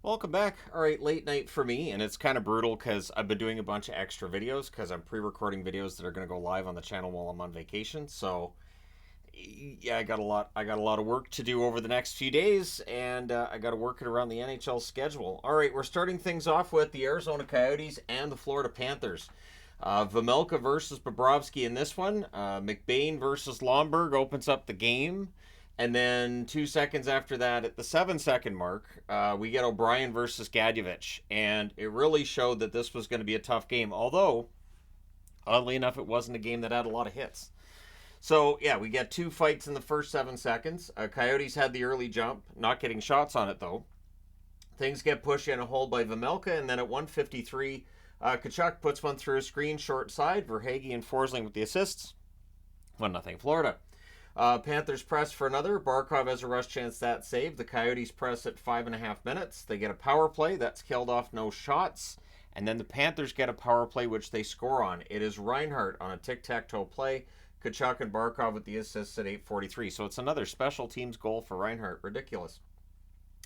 Welcome back. All right, late night for me, and it's kind of brutal because I've been doing a bunch of extra videos because I'm pre-recording videos that are going to go live on the channel while I'm on vacation. So, yeah, I got a lot. I got a lot of work to do over the next few days, and I got to work it around the NHL schedule. All right, we're starting things off with the Arizona Coyotes and the Florida Panthers. Vejmelka versus Bobrovsky in this one. McBain versus Lomberg opens up the game. And then 2 seconds after that, at the 7 second mark, we get O'Brien versus Gadjevich. And it really showed that this was going to be a tough game. Although, oddly enough, it wasn't a game that had a lot of hits. So, yeah, we get two fights in the first 7 seconds. Coyotes had the early jump, not getting shots on it, though. Things get pushed in a hole by Vejmelka, and then at 1:53, Tkachuk puts one through a screen short side. Verhaeghe and Forsling with the assists. 1-0 Florida. Panthers press for another. Barkov has a rush chance that save. The Coyotes press at 5.5 minutes. They get a power play. That's killed off, no shots. And then the Panthers get a power play, which they score on. It is Reinhart on a tic-tac-toe play. Tkachuk and Barkov with the assists at 8:43. So it's another special teams goal for Reinhart. Ridiculous.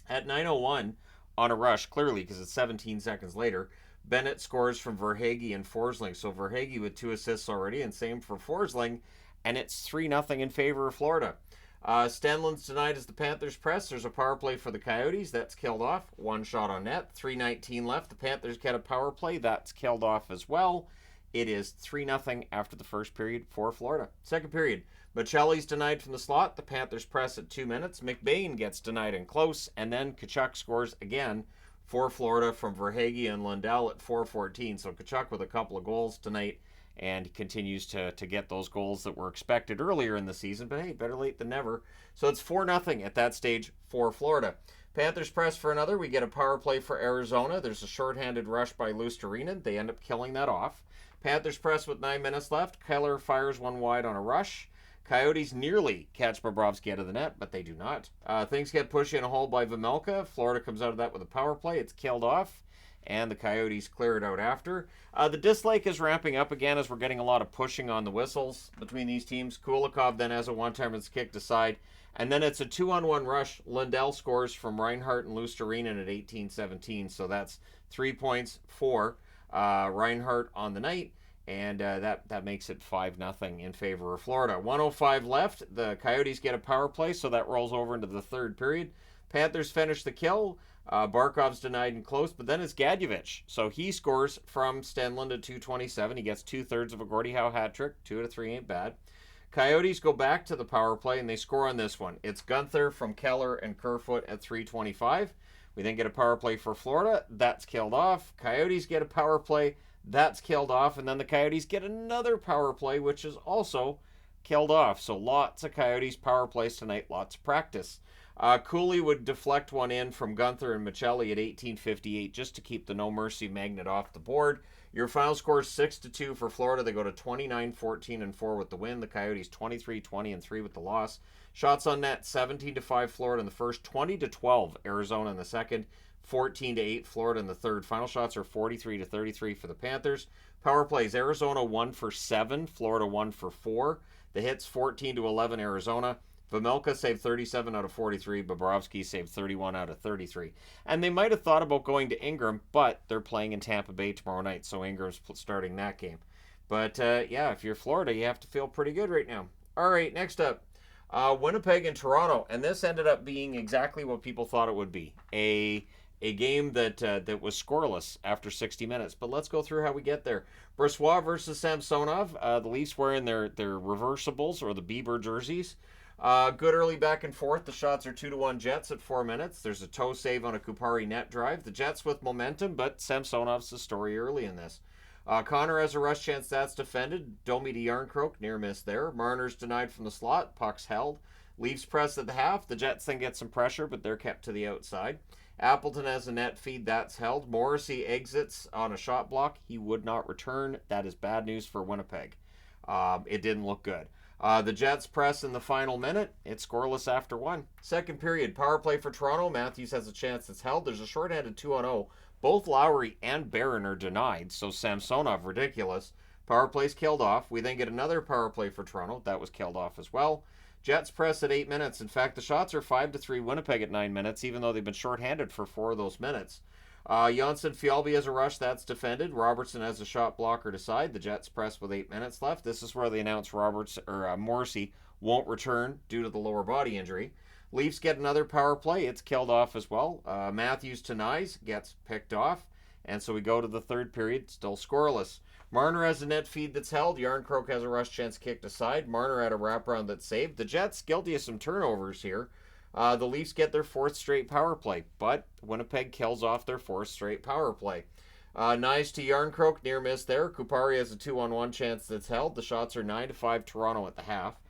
At 9:01, on a rush, clearly because it's 17 seconds later, Bennett scores from Verhaeghe and Forsling. So Verhaeghe with 2 assists already, and same for Forsling. And it's 3-0 in favor of Florida. Stenlund's denied as the Panthers press. There's a power play for the Coyotes. That's killed off. 1 shot on net. 3:19 left. The Panthers get a power play. That's killed off as well. It is 3-0 after the first period for Florida. Second period, Michelli's denied from the slot. The Panthers press at 2 minutes. McBain gets denied in close. And then Tkachuk scores again for Florida from Verhaeghe and Lundell at 4:14. So Tkachuk with a couple of goals tonight, and continues to get those goals that were expected earlier in the season. But hey, better late than never. So it's 4-0 at that stage for Florida. Panthers press for another. We get a power play for Arizona. There's a shorthanded rush by Luostarinen. They end up killing that off. Panthers press with 9 minutes left. Keller fires one wide on a rush. Coyotes nearly catch Bobrovsky out of the net, but they do not. Things get pushed in a hole by Vejmelka. Florida comes out of that with a power play. It's killed off, and the Coyotes clear it out after. The dislike is ramping up again as we're getting a lot of pushing on the whistles between these teams. Kulikov then has a one-timer that's kicked aside, and then it's a 2-on-1 rush. Lundell scores from Reinhart and Luostarinen at 18:17, so that's 3 points for Reinhart on the night, and that makes it 5-0 in favor of Florida. 1:05 left. The Coyotes get a power play, so that rolls over into the third period. Panthers finish the kill. Barkov's denied and close, but then it's Gadjevich. So he scores from Stenlund at 2:27. He gets 2/3 of a Gordie Howe hat trick. 2 out of 3 ain't bad. Coyotes go back to the power play, and they score on this one. It's Gunther from Keller and Kerfoot at 3:25. We then get a power play for Florida. That's killed off. Coyotes get a power play. That's killed off. And then the Coyotes get another power play, which is also killed off. So lots of Coyotes power plays tonight. Lots of practice. Cooley would deflect one in from Gunther and Michelli at 18:58 just to keep the no mercy magnet off the board. Your final score is 6-2 for Florida. They go to 29-14-4 with the win. The Coyotes 23-20-3 with the loss. Shots on net 17-5 Florida in the first, 20-12 Arizona in the second, 14-8 Florida in the third. Final shots are 43-33 for the Panthers. Power plays, Arizona 1 for 7, Florida 1 for 4. The hits 14-11 Arizona. Vejmelka saved 37 out of 43. Bobrovsky saved 31 out of 33. And they might have thought about going to Ingram, but they're playing in Tampa Bay tomorrow night, so Ingram's starting that game. But, yeah, if you're Florida, you have to feel pretty good right now. All right, next up, Winnipeg and Toronto. And this ended up being exactly what people thought it would be. A game that was scoreless after 60 minutes. But let's go through how we get there. Brossoit versus Samsonov. The Leafs wearing their reversibles or the Bieber jerseys. Good early back and forth. The shots are 2-1 Jets at 4 minutes. There's a toe save on a Kupari net drive. The Jets with momentum, but Samsonov's the story early in this. Connor has a rush chance that's defended. Domi to Yarncroke, near miss there. Marner's denied from the slot. Puck's held. Leafs press at the half. The Jets then get some pressure, but they're kept to the outside. Appleton has a net feed. That's held. Morrissey exits on a shot block. He would not return. That is bad news for Winnipeg. It didn't look good. The Jets press in the final minute. It's scoreless after 1. Second period, power play for Toronto. Matthews has a chance that's held. There's a shorthanded 2-0. Both Lowry and Barron are denied, so Samsonov, ridiculous. Power play's killed off. We then get another power play for Toronto. That was killed off as well. Jets press at 8 minutes. In fact, the shots are 5-3 Winnipeg at 9 minutes, even though they've been shorthanded for 4 of those minutes. Janssen Fjallby has a rush, that's defended. Robertson has a shot blocker to side. The Jets press with 8 minutes left. This is where they announce Morrissey won't return due to the lower body injury. Leafs get another power play. It's killed off as well. Matthews to Nyes gets picked off. And so we go to the third period, still scoreless. Marner has a net feed that's held. Yarncroke has a rush chance kicked aside. Marner had a wraparound that's saved. The Jets guilty of some turnovers here. The Leafs get their 4th straight power play, but Winnipeg kills off their 4th straight power play. Nyes to Yarncroke, near miss there. Kupari has a 2-on-1 chance that's held. The shots are 9-5 Toronto at the half.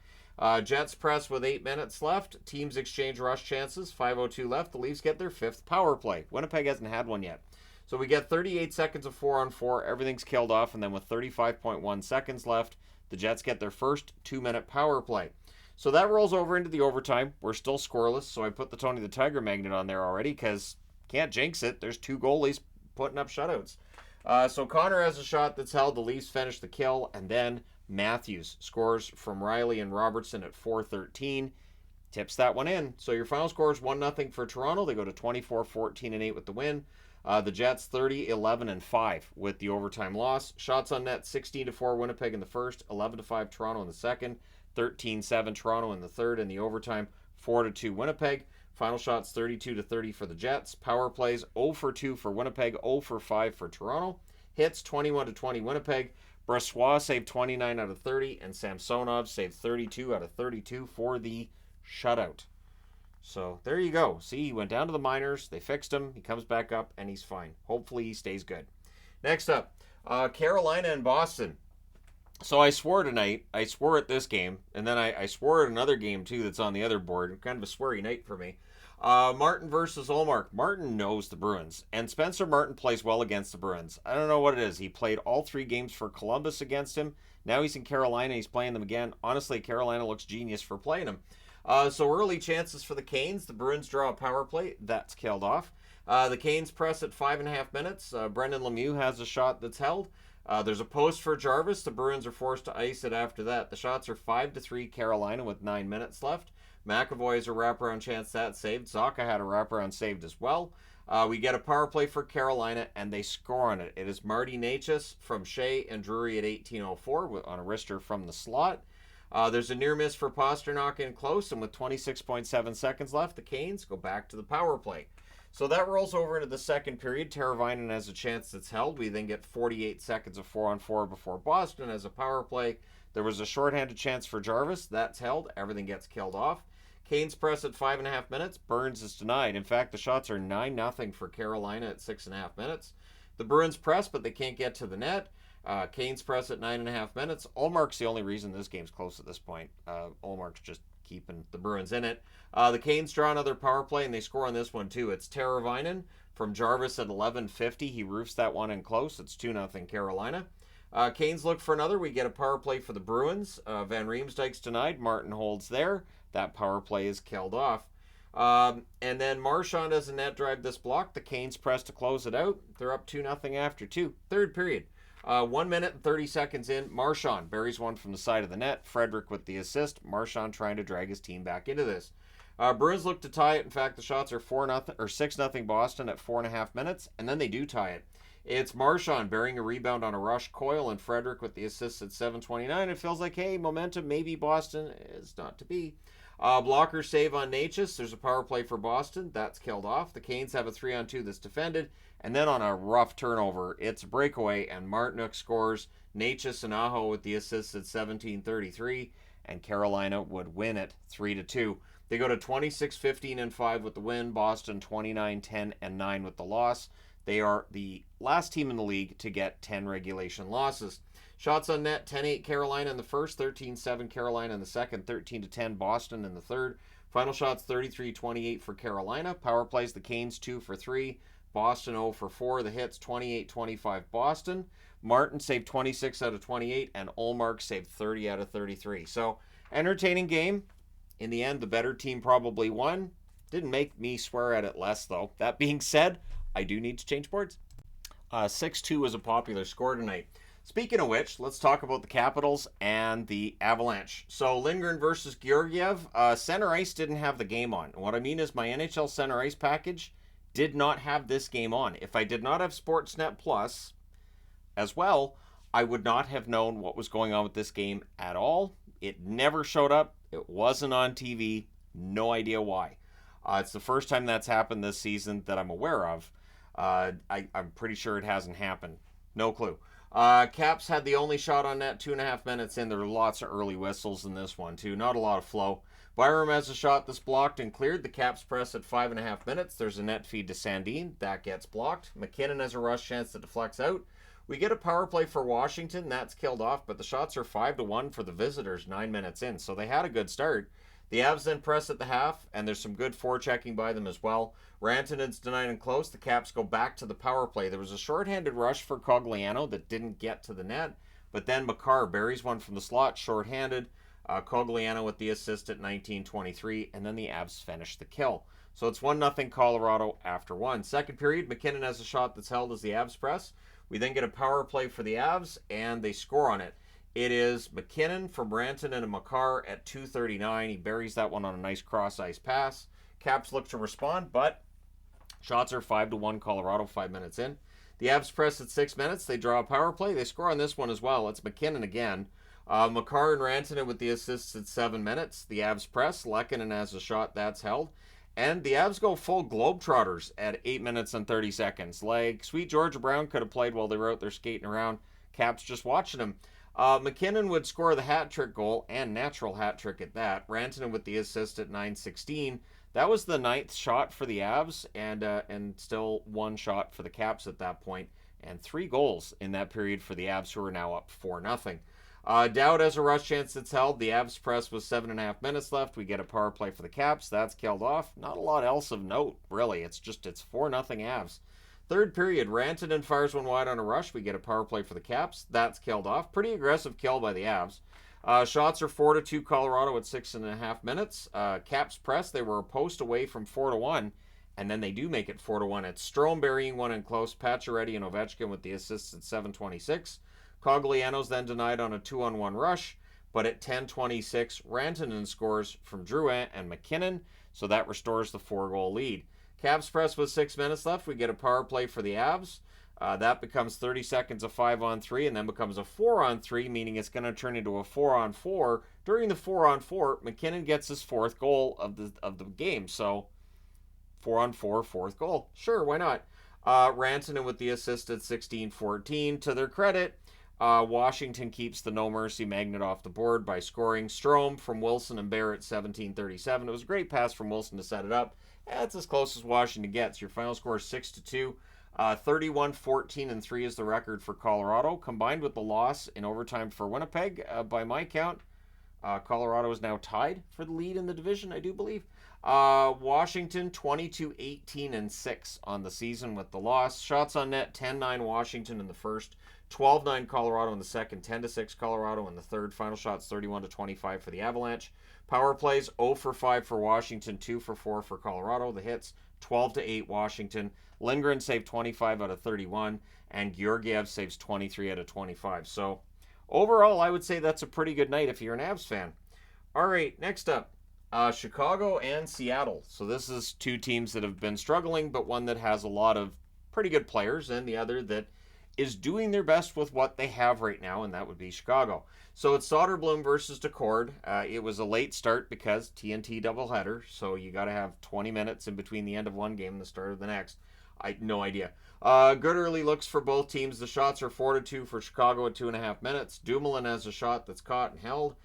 Jets press with 8 minutes left. Teams exchange rush chances. 5:02 left. The Leafs get their 5th power play. Winnipeg hasn't had one yet. So we get 38 seconds of 4-on-4. Everything's killed off, and then with 35.1 seconds left, the Jets get their first 2-minute power play. So that rolls over into the overtime. We're still scoreless, so I put the Tony the Tiger magnet on there already because can't jinx it. There's 2 goalies putting up shutouts. So Connor has a shot that's held. The Leafs finish the kill, and then Matthews scores from Riley and Robertson at 4:13. Tips that one in. So your final score is 1-0 for Toronto. They go to 24-14-8 with the win. The Jets 30-11-5 with the overtime loss. Shots on net 16-4 Winnipeg in the first, 11-5 Toronto in the second, 13-7 Toronto in the third, and the overtime 4-2 Winnipeg. Final shots 32-30 for the Jets. Power plays 0-2 for Winnipeg, 0-5 for Toronto. Hits 21-20 Winnipeg. Brossoit saved 29 out of 30, and Samsonov saved 32 out of 32 for the shutout. So there you go. See, he went down to the minors. They fixed him. He comes back up, and he's fine. Hopefully he stays good. Next up, Carolina and Boston. So I swore tonight. I swore at this game, and then I swore at another game, too, that's on the other board. Kind of a sweary night for me. Martin versus Ullmark. Martin knows the Bruins, and Spencer Martin plays well against the Bruins. I don't know what it is. He played all 3 games for Columbus against him. Now he's in Carolina. He's playing them again. Honestly, Carolina looks genius for playing him. So early chances for the Canes. The Bruins draw a power play. That's killed off. The Canes press at 5.5 minutes. Brendan Lemieux has a shot that's held. There's a post for Jarvis. The Bruins are forced to ice it after that. The shots are 5-3 Carolina with 9 minutes left. McAvoy has a wraparound chance that's saved. Zaka had a wraparound saved as well. We get a power play for Carolina, and they score on it. It is Marty Necas from Shea and Drury at 18:04 on a wrister from the slot. There's a near miss for Pasternak in close, and with 26.7 seconds left, the Canes go back to the power play. So that rolls over into the second period. Teravainen has a chance that's held. We then get 48 seconds of 4-on-4 before Boston has a power play. There was a shorthanded chance for Jarvis. That's held. Everything gets killed off. Canes press at 5.5 minutes. Burns is denied. In fact, the shots are 9-0 for Carolina at 6.5 minutes. The Bruins press, but they can't get to the net. Canes press at 9.5 minutes. Ullmark's the only reason this game's close at this point. Ullmark's just keeping the Bruins in it. The Canes draw another power play, and they score on this one too. It's Teravainen from Jarvis at 11:50. He roofs that one in close. It's 2-0 Carolina. Canes look for another. We get a power play for the Bruins. Van Riemsdyk's denied. Martin holds there. That power play is killed off. And then Marchand has a net drive this block. The Canes press to close it out. They're up 2-0 after 2. Third period. 1 minute and 30 seconds in. Marchand buries one from the side of the net. Frederick with the assist. Marchand trying to drag his team back into this. Bruins look to tie it. In fact, the shots are 4-0 or 6-0 Boston at 4.5 minutes, and then they do tie it. It's Marchand burying a rebound on a rush. Coyle and Frederick with the assist at 7:29. It feels like, hey, momentum, maybe Boston is not to be. Blocker save on Necas. There's a power play for Boston. That's killed off. The Canes have a 3-on-2 that's defended. And then on a rough turnover, it's a breakaway, and Martinook scores. Necas and Aho with the assists at 17:33, and Carolina would win it 3-2. They go to 26-15-5 with the win. Boston 29-10-9 with the loss. They are the last team in the league to get 10 regulation losses. Shots on net, 10-8 Carolina in the first, 13-7 Carolina in the second, 13-10 Boston in the third. Final shots, 33-28 for Carolina. Power plays, the Canes 2 for 3. Boston 0 for 4. The hits, 28-25 Boston. Martin saved 26 out of 28, and Ullmark saved 30 out of 33. So, entertaining game. In the end, the better team probably won. Didn't make me swear at it less, though. That being said, I do need to change boards. 6-2 was a popular score tonight. Speaking of which, let's talk about the Capitals and the Avalanche. So Lindgren versus Georgiev. Center Ice didn't have the game on. What I mean is my NHL Center Ice package did not have this game on. If I did not have Sportsnet Plus as well, I would not have known what was going on with this game at all. It never showed up. It wasn't on TV. No idea why. It's the first time that's happened this season that I'm aware of. I'm pretty sure it hasn't happened. No clue. Caps had the only shot on net 2.5 minutes in. There were lots of early whistles in this one, too. Not a lot of flow. Byram has a shot that's blocked and cleared. The Caps press at 5.5 minutes. There's a net feed to Sandin. That gets blocked. McKinnon has a rush chance that deflects out. We get a power play for Washington. That's killed off, but the shots are 5-1 for the visitors 9 minutes in. So they had a good start. The Avs then press at the half, and there's some good forechecking by them as well. Rantanen's denied and close. The Caps go back to the power play. There was a shorthanded rush for Cogliano that didn't get to the net, but then Makar buries one from the slot, shorthanded. Cogliano with the assist at 19:23, and then the Avs finish the kill. So it's 1-0 Colorado after one. Second period, McKinnon has a shot that's held as the Avs press. We then get a power play for the Avs, and they score on it. It is McKinnon from Rantanen and Makar at 2:39. He buries that one on a nice cross-ice pass. Caps look to respond, but shots are 5-1 Colorado 5 minutes in. The Avs press at 6 minutes. They draw a power play. They score on this one as well. It's McKinnon again. Makar and Rantanen with the assists at 7 minutes. The Avs press. Lehkonen has a shot that's held. And the Avs go full Globetrotters at 8 minutes and 30 seconds. Like, sweet Georgia Brown could have played while they were out there skating around. Caps just watching him. McKinnon would score the hat trick goal, and natural hat trick at that. Rantanen with the assist at 9:16. That was the 9th shot for the Avs, and still one shot for the Caps at that point, and 3 goals in that period for the Avs, who are now up 4-0. Dowd has a rush chance that's held. The Avs press with 7.5 minutes left. We get a power play for the Caps. That's killed off. Not a lot else of note, really. It's 4-0 Avs. Third period, Rantanen fires one wide on a rush. We get a power play for the Caps. That's killed off. Pretty aggressive kill by the Avs. Shots are 4-2 Colorado at 6.5 minutes. Caps press. They were a post away from 4-1, and then they do make it 4-1. It's Strome burying one in close. Pacioretty and Ovechkin with the assists at 7:26. Cogliano's then denied on a 2-on-1 rush, but at 10:26, Rantanen scores from Drouin and McKinnon, so that restores the 4-goal lead. Caps press with 6 minutes left. We get a power play for the Avs. That becomes 30 seconds of 5-on-3 and then becomes a 4-on-3, meaning it's going to turn into a 4-on-4. During the 4-on-4, McKinnon gets his 4th goal of the game. So 4-on-4, 4th goal. Sure, why not? Rantanen with the assist at 16:14. To their credit, Washington keeps the no mercy magnet off the board by scoring. Strome from Wilson and Barrett 17:37. It was a great pass from Wilson to set it up. That's as close as Washington gets. Your final score is 6-2. 31-14-3 is the record for Colorado. Combined with the loss in overtime for Winnipeg, by my count, Colorado is now tied for the lead in the division, I do believe. Washington 22-18-6 on the season with the loss. Shots on net 10-9 Washington in the first, 12-9 Colorado in the second, 10-6 Colorado in the third. Final shots 31-25 for the Avalanche. Power plays 0-for-5 for Washington, 2-for-4 for Colorado. The hits 12-8 Washington. Lindgren saved 25 out of 31, and Georgiev saves 23 out of 25. So overall, I would say that's a pretty good night if you're an Avs fan. All right, next up, Chicago and Seattle. So this is 2 teams that have been struggling, but one that has a lot of pretty good players, and the other that is doing their best with what they have right now, and that would be Chicago. So it's Soderblom versus Decord. It was a late start because TNT doubleheader, so you got to have 20 minutes in between the end of one game and the start of the next. No idea. Good early looks for both teams. The shots are 4-2 for Chicago at 2.5 minutes. Dumoulin has a shot that's caught and held.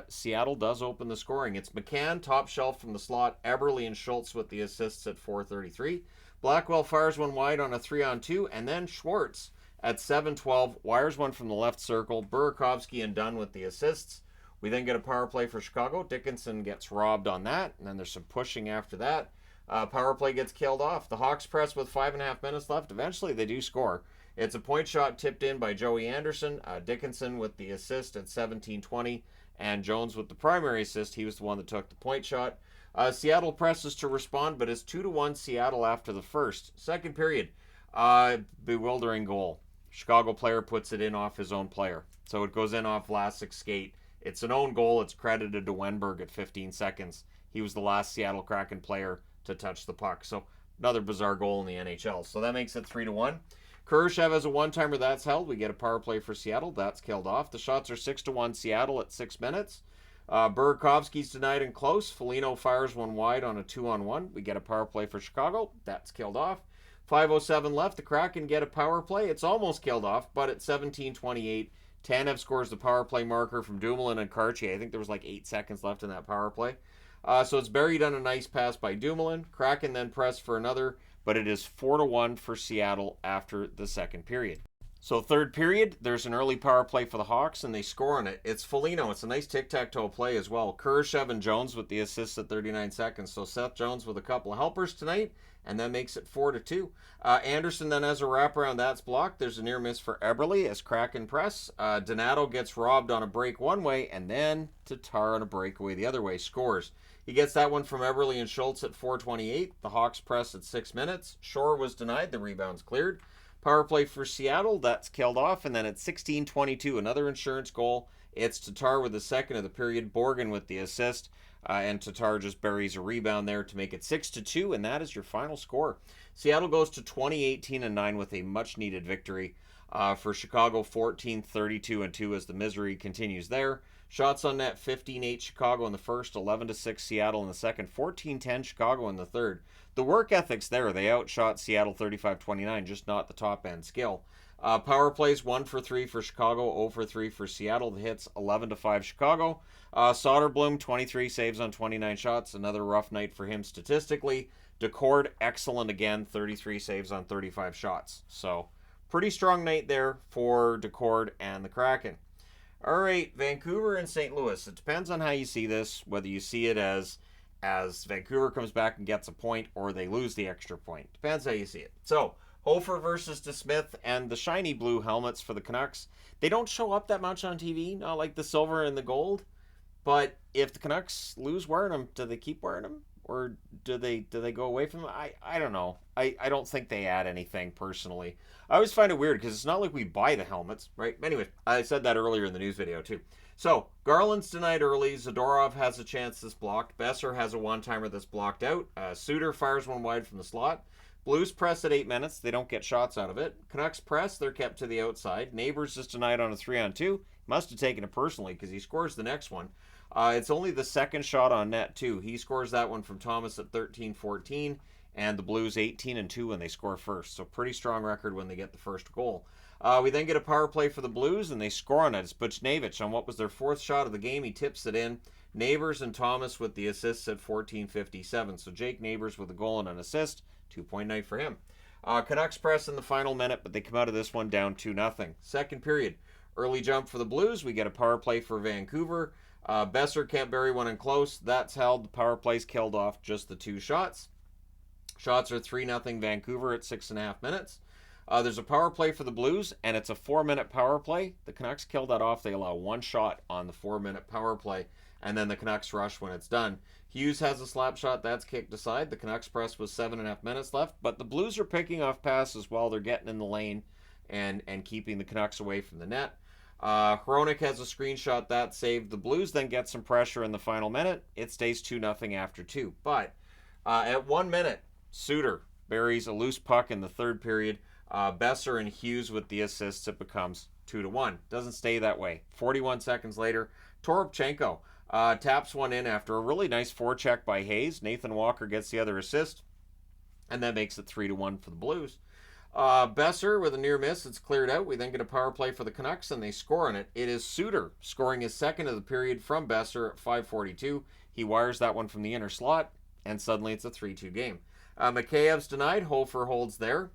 Seattle does open the scoring. It's McCann, top shelf from the slot. Eberle and Schultz with the assists at 4:33. Blackwell fires one wide on a 3-on-2, and then Schwartz at 7:12 wires one from the left circle. Burakovsky and Dunn with the assists. We then get a power play for Chicago. Dickinson gets robbed on that, and then there's some pushing after that. Power play gets killed off. The Hawks press with 5.5 minutes left. Eventually, they do score. It's a point shot tipped in by Joey Anderson. Dickinson with the assist at 17:20, and Jones with the primary assist. He was the one that took the point shot. Seattle presses to respond, but it's 2-1 Seattle after the first. Second period, bewildering goal. Chicago player puts it in off his own player. So it goes in off Vlasic's skate. It's an own goal. It's credited to Wenberg at 15 seconds. He was the last Seattle Kraken player to touch the puck. So another bizarre goal in the NHL. So that makes it 3-1. Kurashev has a one-timer. That's held. We get a power play for Seattle. That's killed off. The shots are 6-1 Seattle at 6 minutes. Burakovsky's denied and close. Foligno fires one wide on a 2-on-1. We get a power play for Chicago. That's killed off. 5:07 left. The Kraken get a power play. It's almost killed off, but at 17:28, Tanev scores the power play marker from Dumoulin and Cartier. I think there was like 8 seconds left in that power play. So it's buried on a nice pass by Dumoulin. Kraken then press for another, but it is 4-1 for Seattle after the second period. So third period, there's an early power play for the Hawks, and they score on it. It's Foligno. It's a nice tic-tac-toe play as well. Kurashev and Jones with the assists at 39 seconds. So Seth Jones with a couple of helpers tonight, and that makes it 4-2. Anderson then has a wraparound. That's blocked. There's a near miss for Eberle as Kraken press. Donato gets robbed on a break one way, and then TOR on a breakaway the other way. Scores. He gets that one from Eberle and Schultz at 4:28. The Hawks press at 6 minutes. Shore was denied. The rebound's cleared. Power play for Seattle, that's killed off. And then at 16:22, another insurance goal. It's TOR with the second of the period. Borgen with the assist. And TOR just buries a rebound there to make it 6-2. And that is your final score. Seattle goes to 20-18-9 with a much-needed victory. For Chicago, 14-32-2 as the misery continues there. Shots on net, 15-8 Chicago in the first, 11-6 Seattle in the second, 14-10 Chicago in the third. The work ethic's there. They outshot Seattle 35-29, just not the top-end skill. Power plays, 1 for 3 for Chicago, 0 for 3 for Seattle. The hits, 11-5 Chicago. Soderblom, 23 saves on 29 shots. Another rough night for him statistically. Decord, excellent again, 33 saves on 35 shots. So, pretty strong night there for Decord and the Kraken. All right, Vancouver and St. Louis. It depends on how you see this, whether you see it as Vancouver comes back and gets a point or they lose the extra point. Depends how you see it. So, Hofer versus DeSmith and the shiny blue helmets for the Canucks. They don't show up that much on TV, not like the silver and the gold. But if the Canucks lose wearing them, do they keep wearing them? Or do they go away from them? I don't know. I don't think they add anything personally. I always find it weird because it's not like we buy the helmets, right? Anyway, I said that earlier in the news video too. So, Garland's denied early. Zadorov has a chance that's blocked. Besser has a one-timer that's blocked out. Suter fires one wide from the slot. Blues press at 8 minutes. They don't get shots out of it. Canucks press. They're kept to the outside. Neighbors is denied on a 3-on-2. Must have taken it personally because he scores the next one. It's only the second shot on net, too. He scores that one from Thomas at 13-14, and the Blues 18-2 when they score first. So pretty strong record when they get the first goal. We then get a power play for the Blues, and they score on it. It's Buchnevich on what was their fourth shot of the game. He tips it in. Neighbors and Thomas with the assists at 14:57. So Jake Neighbors with a goal and an assist. 2-point night for him. Canucks press in the final minute, but they come out of this one down 2-0. Second period. Early jump for the Blues. We get a power play for Vancouver. Besser can't bury one in close. That's held. The power play's killed off just the 2 shots. Shots are 3-0 Vancouver at 6.5 minutes. There's a power play for the Blues, and it's a 4-minute power play. The Canucks kill that off. They allow 1 shot on the 4-minute power play, and then the Canucks rush when it's done. Hughes has a slap shot. That's kicked aside. The Canucks press with 7.5 minutes left, but the Blues are picking off passes while they're getting in the lane and keeping the Canucks away from the net. Hronik has a screenshot that saved. The Blues then get some pressure in the final minute. It stays 2-0 after 2. But at 1 minute, Suter buries a loose puck in the third period. Besser and Hughes with the assists. It becomes 2-1. Doesn't stay that way. 41 seconds later, Toropchenko taps one in after a really nice forecheck by Hayes. Nathan Walker gets the other assist, and that makes it 3-1 for the Blues. Besser with a near miss. It's cleared out. We then get a power play for the Canucks, and they score on it. It is Suter scoring his second of the period from Besser at 5:42. He wires that one from the inner slot, and suddenly it's a 3-2 game. Mikheyev's denied. Hofer holds there.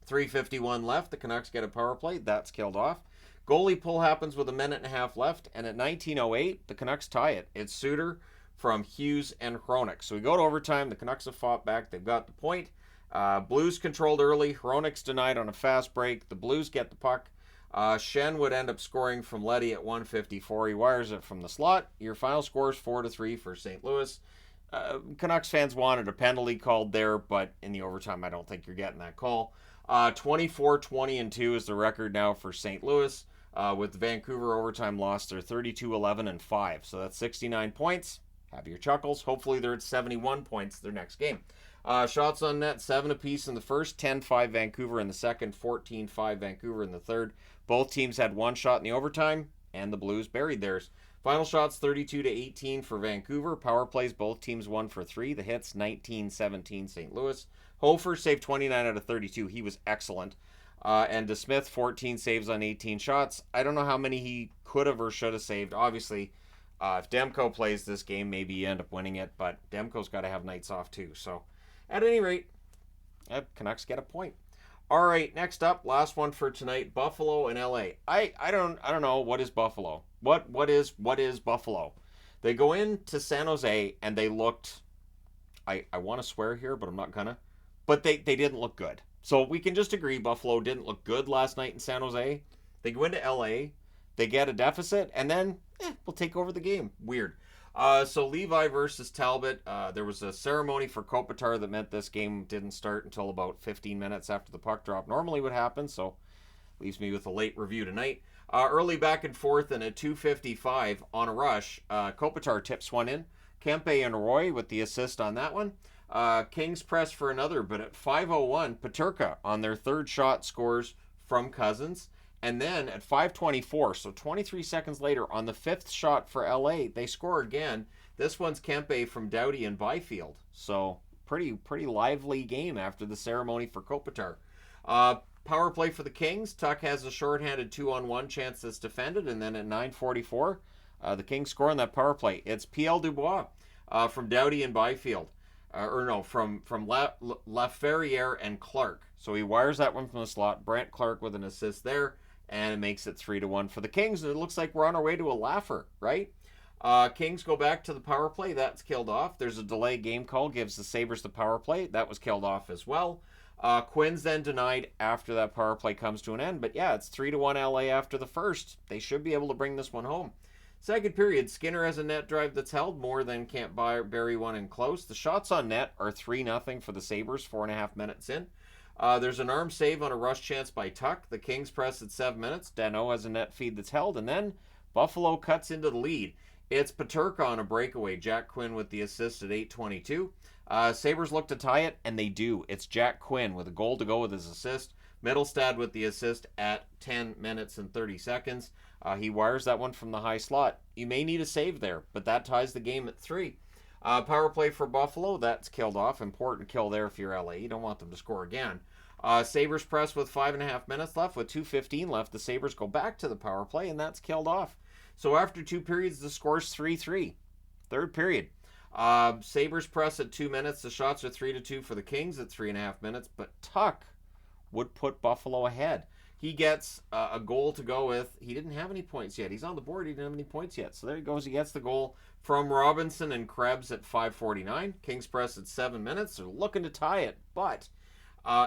3:51 left. The Canucks get a power play. That's killed off. Goalie pull happens with a minute and a half left, and at 19:08, the Canucks tie it. It's Suter from Hughes and Hronik. So we go to overtime. The Canucks have fought back. They've got the point. Blues controlled early. Hronik's denied on a fast break. The Blues get the puck. Shen would end up scoring from Leddy at 1:54. He wires it from the slot. Your final score is 4-3 for St. Louis. Canucks fans wanted a penalty called there, but in the overtime, I don't think you're getting that call. 24-20-2 is the record now for St. Louis. With the Vancouver overtime loss, they're 32-11-5. So that's 69 points. Have your chuckles. Hopefully they're at 71 points their next game. Shots on net, 7 apiece in the first, 10-5 Vancouver in the second, 14-5 Vancouver in the third. Both teams had one shot in the overtime, and the Blues buried theirs. Final shots 32-18 for Vancouver. Power plays, both teams 1 for 3. The hits 19-17 St. Louis. Hofer saved 29 out of 32. He was excellent. And DeSmith 14 saves on 18 shots. I don't know how many he could have or should have saved. Obviously, if Demko plays this game, maybe you end up winning it. But Demko's got to have nights off too. So, at any rate, Canucks get a point. All right, next up, last one for tonight: Buffalo and LA. I don't know, what is Buffalo. What is Buffalo? They go into San Jose and they looked. I want to swear here, but I'm not gonna. But they didn't look good. So we can just agree Buffalo didn't look good last night in San Jose. They go into LA, they get a deficit, and then we'll take over the game. Weird. So Levi versus Talbot. There was a ceremony for Kopitar that meant this game didn't start until about 15 minutes after the puck drop normally would happen. So leaves me with a late review tonight. Early back and forth, and at 2:55 on a rush, Kopitar tips one in. Kempe and Roy with the assist on that one. Kings press for another, but at 5:01, Peterka on their third shot scores from Cousins. And then at 5:24, so 23 seconds later, on the fifth shot for LA, they score again. This one's Kempe from Doughty and Byfield. So pretty lively game after the ceremony for Kopitar. Power play for the Kings. Tuck has a shorthanded 2-on-1 chance that's defended, and then at 9:44, the Kings score on that power play. It's P.L. Dubois from Doughty and Byfield. From Laferriere and Clark. So he wires that one from the slot. Brent Clark with an assist there, and it makes it 3-1 for the Kings. And it looks like we're on our way to a laugher, right? Kings go back to the power play. That's killed off. There's a delay game call, gives the Sabres the power play. That was killed off as well. Quinn's then denied after that power play comes to an end. But yeah, it's 3-1 LA after the first. They should be able to bring this one home. Second period, Skinner has a net drive that's held. More than can't bury one in close. The shots on net are 3-0 for the Sabres, 4.5 minutes in. There's an arm save on a rush chance by Tuck. The Kings press at 7 minutes. Danault has a net feed that's held. And then Buffalo cuts into the lead. It's Peterka on a breakaway. Jack Quinn with the assist at 8:22. Sabres look to tie it, and they do. It's Jack Quinn with a goal to go with his assist. Mittelstadt with the assist at 10 minutes and 30 seconds. He wires that one from the high slot. You may need a save there, but that ties the game at 3. Power play for Buffalo, that's killed off. Important kill there if you're LA. You don't want them to score again. Sabres press with 5.5 minutes left. With 2:15 left, the Sabres go back to the power play, and that's killed off. So after 2 periods, the score's 3-3. Third period. Sabres press at 2 minutes. The shots are 3-2 for the Kings at 3.5 minutes, but Tuck would put Buffalo ahead. He gets a goal to go with. He didn't have any points yet. He's on the board. He didn't have any points yet. So there he goes. He gets the goal from Robinson and Krebs at 5:49. Kings press at 7 minutes. They're looking to tie it, but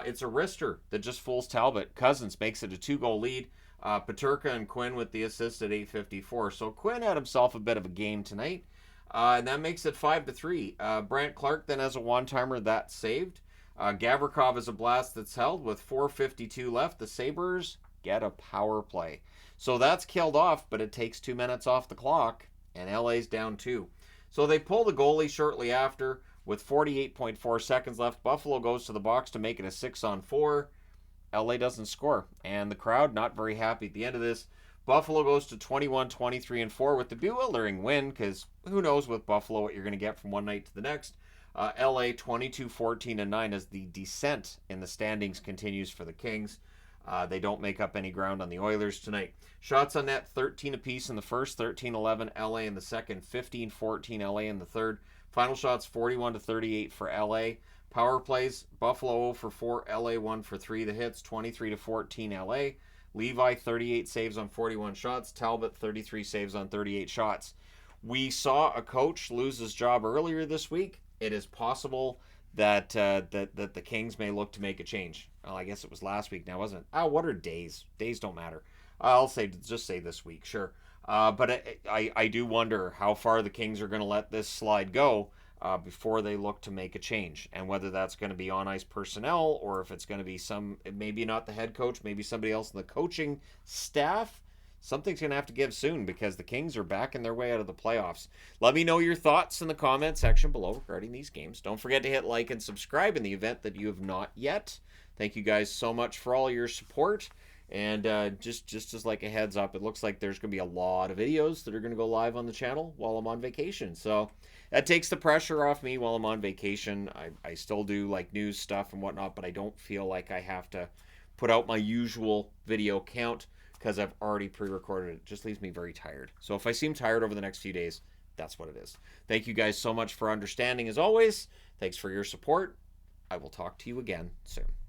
it's a wrister that just fools Talbot. Cousins makes it a 2-goal lead. Peterka and Quinn with the assist at 8:54. So Quinn had himself a bit of a game tonight, and that makes it 5-3. Brant Clark then has a one-timer that's saved. Gavrikov is a blast that's held with 4:52 left. The Sabres get a power play. So that's killed off, but it takes 2 minutes off the clock, and LA's down 2. So they pull the goalie shortly after with 48.4 seconds left. Buffalo goes to the box to make it a 6-on-4. LA doesn't score, and the crowd not very happy at the end of this. Buffalo goes to 21-23-4 with the bewildering win, because who knows with Buffalo what you're going to get from one night to the next. LA 22-14-9 as the descent in the standings continues for the Kings. They don't make up any ground on the Oilers tonight. Shots on net 13 apiece in the first, 13-11 LA in the second, 15-14 LA in the third. Final shots 41-38 for LA. Power plays, Buffalo 0 for 4, LA 1 for 3. The hits 23-14 LA. Levi 38 saves on 41 shots. Talbot 33 saves on 38 shots. We saw a coach lose his job earlier this week. It is possible that the Kings may look to make a change. Well, I guess it was last week now, wasn't it? What are days? Days don't matter. I'll just say this week, sure. But I do wonder how far the Kings are going to let this slide go. before they look to make a change. And whether that's going to be on ice personnel or if it's going to be maybe not the head coach, maybe somebody else in the coaching staff, something's going to have to give soon because the Kings are backing their way out of the playoffs. Let me know your thoughts in the comment section below regarding these games. Don't forget to hit like and subscribe in the event that you have not yet. Thank you guys so much for all your support. And just as like a heads up, it looks like there's going to be a lot of videos that are going to go live on the channel while I'm on vacation. So that takes the pressure off me while I'm on vacation. I still do like news stuff and whatnot, but I don't feel like I have to put out my usual video count because I've already pre-recorded it. It just leaves me very tired. So if I seem tired over the next few days, that's what it is. Thank you guys so much for understanding as always. Thanks for your support. I will talk to you again soon.